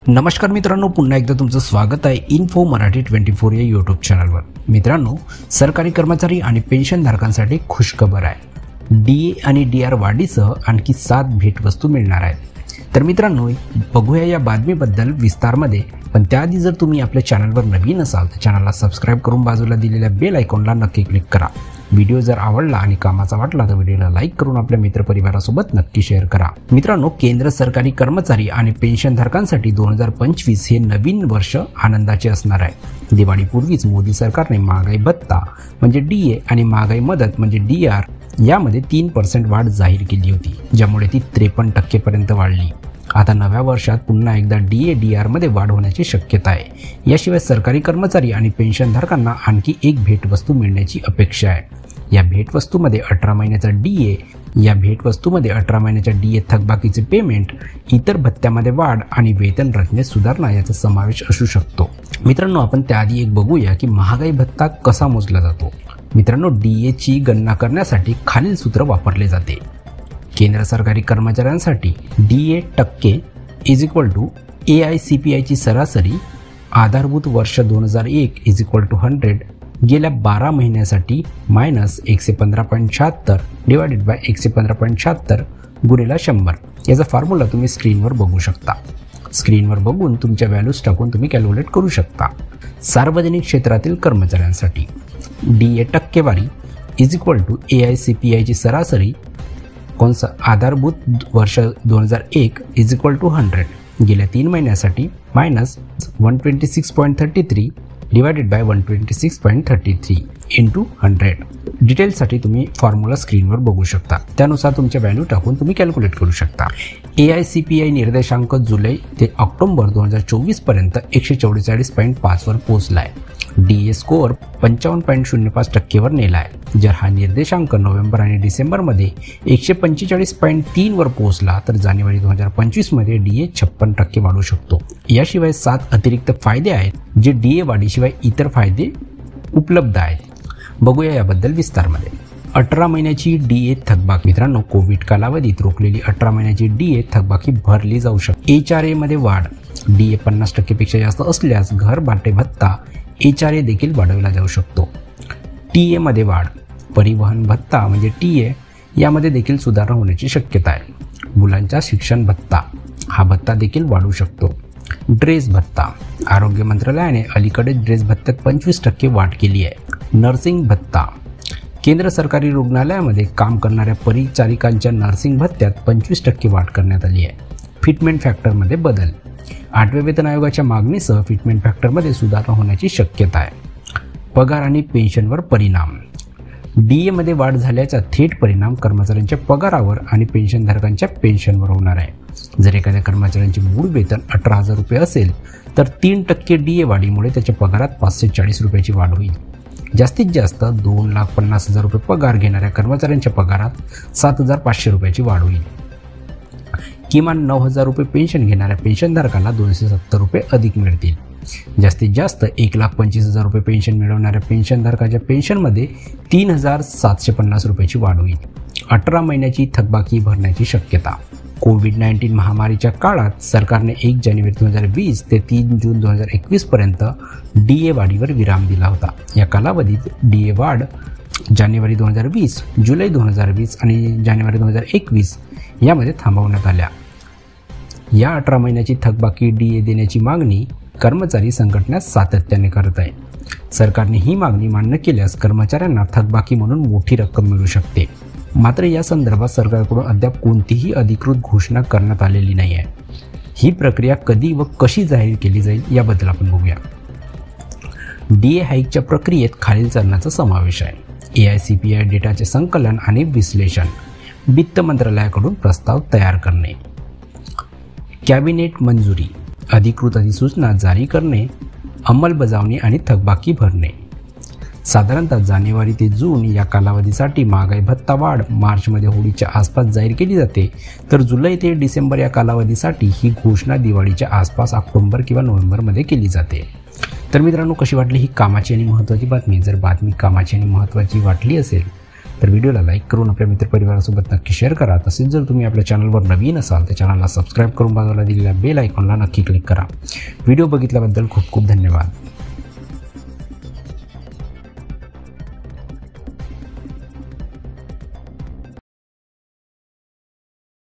नमस्कार मित्रांनो, पुन्हा एकदा तुमचं स्वागत आहे इन्फो मराठी 24 या यूट्यूब चॅनलवर। मित्रांनो, सरकारी कर्मचारी आणि पेन्शनधारकांसाठी खुशखबर आहे। डीए आणि डीआर वाढीसह आणखी 7 भेटवस्तू मिळणार आहेत। तर मित्रांनो, बघूया या बातमीबद्दल विस्तारमध्ये, पण त्याआधी जर तुम्ही आपल्या चॅनलवर नवीन असाल तर चॅनलला सबस्क्राईब करून बाजूला दिलेल्या बेल आयकॉनला नक्की क्लिक करा। व्हिडिओ जर आवडला आणि कामाचा वाटला तर व्हिडिओला लाईक करून आपल्या मित्रपरिवारासोबत नक्की शेअर करा। मित्रांनो, केंद्र सरकारी कर्मचारी आणि पेन्शनधारकांसाठी 2025 हे नवीन वर्ष आनंदाचे असणार आहे। दिवाळीपूर्वीच मोदी सरकारने महागाई भत्ता म्हणजे डीए आणि महागाई मदत म्हणजे डीआर यामध्ये 3% वाढ जाहीर केली होती, ज्यामुळे ती 53% पर्यंत वाढली। आता नव्या वर्षात पुन्हा एकदा डीए डीआर मध्ये वाढ होण्याची शक्यता आहे। याशिवाय सरकारी कर्मचारी आणि पेन्शनधारकांना आणखी एक भेटवस्तू मिळण्याची अपेक्षा आहे। या भेटवस्तूमध्ये 18 महिन्याचा डीए थकबाकीचे पेमेंट, इतर भत्त्यामध्ये वाढ आणि वेतन रचनेत सुधारणा याचा समावेश असू शकतो। मित्रांनो, आपण त्याआधी एक बघूया की महागाई भत्ता कसा मोजला जातो। मित्रांनो, डीए ची गणना करण्यासाठी खालील सूत्र वापरले जाते। केंद्र सरकारी कर्मचाऱ्यांसाठी डीए टक्के = AICPI ची सरासरी आधारभूत वर्ष 2001 = 100 गेल्या 12 महिन्यासाठी -115.76 / 115.76 × 100। याचा फॉर्म्युला तुम्ही स्क्रीनवर बघू शकता। स्क्रीनवर बघून तुमच्या व्हॅल्यूज टाकून तुम्ही कॅल्क्युलेट करू शकता। सार्वजनिक क्षेत्रातील कर्मचाऱ्यांसाठी डीए टक्केवारी = AICPI ची सरासरी आधारभूत वर्ष 2001 = 100 गेल्या 3 महिन्यासाठी -126.33 / 126.33 × 100। डिटेल्ससाठी तुम्ही फॉर्म्युला स्क्रीनवर बघू शकता, त्यानुसार तुमच्या व्हॅल्यू टाकून तुम्ही कॅल्क्युलेट करू शकता। AICPI निर्देशांक जुलै ते ऑक्टोबर 2024 पर्यंत 144.5 वर पोहोचला आहे। डीए स्कोअर 55.05% वर नेला आहे। जर हा निर्देशांक नोव्हेंबर आणि डिसेंबरमध्ये 145.3 वर पोहोचला तर जानेवारी 2025 मध्ये डीए 56% वाढू शकतो। याशिवाय 7 अतिरिक्त फायदे आहेत जे डीए वाढीशिवाय इतर फायदे उपलब्ध आहेत। बघूया याबद्दल विस्तारमध्ये। 18 महिन्याची डीए थकबाकी। मित्रांनो, कोविड कालावधीत रोखलेली 18 महिन्याची डीए थकबाकी भरली जाऊ शकते। HRA मध्ये वाढ। डीए 50% पेक्षा जास्त असल्यास घर भाडे भत्ता HRA देखील वाढवला जाऊ शकतो। टीए मध्ये वाढ। परिवहन भत्ता म्हणजे टीए यामध्ये देखील सुधारणा होण्याची शक्यता आहे। मुलांचा शिक्षण भत्ता, हा भत्ता देखील वाढू शकतो। ड्रेस भत्ता। आरोग्य मंत्रालयाने अलीकडे ड्रेस भत्त्यात 25% वाढ केली आहे। नर्सिंग भत्ता। केंद्र सरकारी रुग्णालयामध्ये काम करणाऱ्या परिचारिकांच्या नर्सिंग भत्त्यात 25% वाढ करण्यात आली आहे। फिटमेंट फॅक्टरमध्ये बदल। 8व्या वेतन आयोगाच्या मागणीसह फिटमेंट फॅक्टरमध्ये सुधारणा होण्याची शक्यता आहे। पगार आणि पेन्शनवर परिणाम। डीए मध्ये वाढ झाल्याचा थेट परिणाम कर्मचाऱ्यांच्या पगारावर आणि पेन्शनधारकांच्या पेन्शनवर होणार आहे। जर एखाद्या कर्मचाऱ्यांचे मूळ वेतन 18,000 रुपये असेल तर 3% डीए वाढीमुळे त्याच्या पगारात 540 रुपयाची वाढ होईल। जास्तीत जास्त 2,50,000 रुपये पगार घेणाऱ्या कर्मचाऱ्यांच्या पगारात 7,500 रुपयाची वाढ होईल। किमान 9,000 रुपये पेन्शन घेणाऱ्या पेन्शनधारकांना 270 रुपये अधिक मिळतील। जास्तीत जास्त 1,25,000 रुपये पेन्शन मिळवणाऱ्या पेन्शनधारकाच्या पेन्शनमध्ये 3,750 रुपयाची वाढ होईल। 18 महिन्याची थकबाकी भरण्याची शक्यता। कोविड-19 महामारीच्या काळात सरकारने 1 जानेवारी 2020 ते 3 जून 2021 पर्यंत डीए वाढीवर विराम दिला होता। या कालावधीत डीए वाढ जानेवारी 2020, जुलै 2020 आणि जानेवारी 2021 यामध्ये थांबवण्यात आल्या। या 18 महिन्याची थकबाकी डीए देण्याची मागणी कर्मचारी संघटना सातत्याने करत आहे। सरकारने ही मागणी मान्य केल्यास कर्मचाऱ्यांना थकबाकी म्हणून मोठी रक्कम मिळू शकते। मात्र या संदर्भात सरकारकडून अद्याप कोणतीही अधिकृत घोषणा करण्यात आलेली नाही आहे। ही प्रक्रिया कधी व कशी जाहीर केली जाईल याबद्दल आपण बघूया। डीए हाईकच्या प्रक्रियेत खालील चरणांचा समावेश आहे। AICPI डेटाचे संकलन आणि विश्लेषण, वित्त मंत्रालयाकडून प्रस्ताव तयार करणे, कॅबिनेट मंजुरी, अधिकृत अधिसूचना जारी करणे, अंमलबजावणी आणि थकबाकी भरणे। साधारणतः जानेवारी ते जून या कालावधीसाठी महागाई भत्ता वाढ मार्चमध्ये होळीच्या आसपास जाहीर केली जाते, तर जुलै ते डिसेंबर या कालावधीसाठी ही घोषणा दिवाळीच्या आसपास ऑक्टोबर किंवा नोव्हेंबरमध्ये केली जाते। तर मित्रांनो, कशी वाटली ही कामाची आणि महत्त्वाची बातमी? जर बातमी कामाची आणि महत्त्वाची वाटली असेल तर व्हिडिओला लाईक करून आपल्या मित्रपरिवारासोबत नक्की शेअर करा. तसेच जर तुम्ही आपल्या चॅनलवर नवीन असाल तर चॅनलला सबस्क्राईब करून बाजूला दिलेल्या बेल आयकॉनला नक्की क्लिक करा. व्हिडिओ बघितल्याबद्दल खूप खूप धन्यवाद.